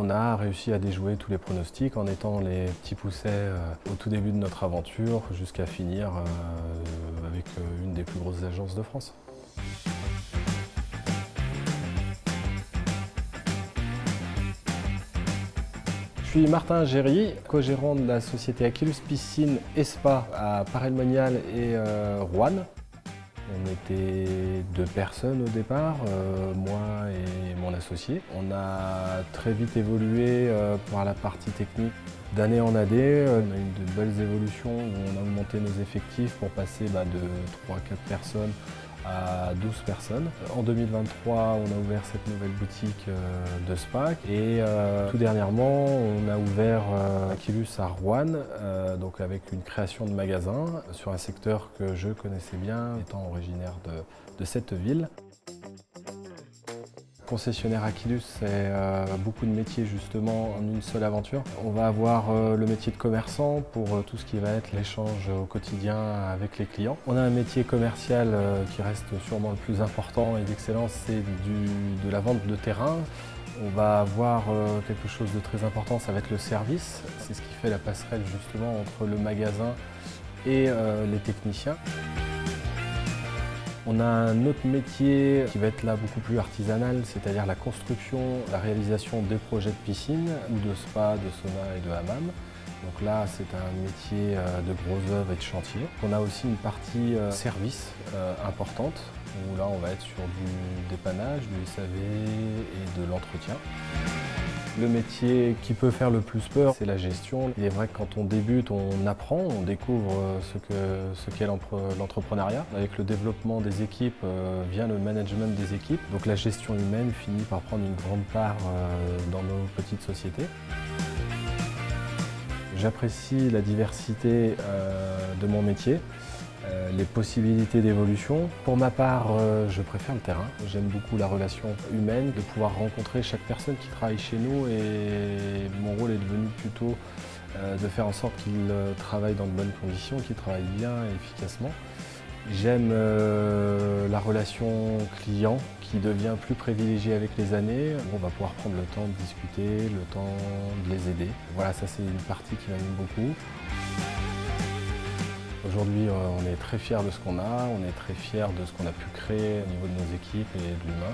on a réussi à déjouer tous les pronostics en étant les petits poussets au tout début de notre aventure jusqu'à finir avec une des plus grosses agences de France. Je suis Martin Géry, co-gérant de la société Aquilus Piscine et Spa à Paray-le-Monial et Roanne. On était 2 personnes au départ, moi et mon associé. On a très vite évolué par la partie technique. D'année en année, on a eu de belles évolutions où on a augmenté nos effectifs pour passer de 3-4 personnes à 12 personnes. En 2023, on a ouvert cette nouvelle boutique de spa et tout dernièrement, on a ouvert Aquilus à Roanne, donc avec une création de magasin sur un secteur que je connaissais bien, étant originaire de cette ville. Concessionnaire Aquilus, c'est beaucoup de métiers justement en une seule aventure. On va avoir le métier de commerçant pour tout ce qui va être l'échange au quotidien avec les clients. On a un métier commercial qui reste sûrement le plus important et d'excellence, c'est de la vente de terrain. On va avoir quelque chose de très important, ça va être le service. C'est ce qui fait la passerelle justement entre le magasin et les techniciens. On a un autre métier qui va être là beaucoup plus artisanal, c'est-à-dire la construction, la réalisation des projets de piscine ou de spa, de sauna et de hammam. Donc là, c'est un métier de gros œuvres et de chantier. On a aussi une partie service importante, où là, on va être sur du dépannage, du SAV et de l'entretien. Le métier qui peut faire le plus peur, c'est la gestion. Il est vrai que quand on débute, on apprend, on découvre ce qu'est l'entrepreneuriat. Avec le développement des équipes vient le management des équipes. Donc la gestion humaine finit par prendre une grande part dans nos petites sociétés. J'apprécie la diversité de mon métier. Les possibilités d'évolution. Pour ma part, je préfère le terrain. J'aime beaucoup la relation humaine, de pouvoir rencontrer chaque personne qui travaille chez nous et mon rôle est devenu plutôt de faire en sorte qu'ils travaillent dans de bonnes conditions, qu'ils travaillent bien et efficacement. J'aime la relation client qui devient plus privilégiée avec les années. On va pouvoir prendre le temps de discuter, le temps de les aider. Voilà, ça c'est une partie qui m'anime beaucoup. Aujourd'hui, on est très fiers de ce qu'on a, on est très fiers de ce qu'on a pu créer au niveau de nos équipes et de l'humain.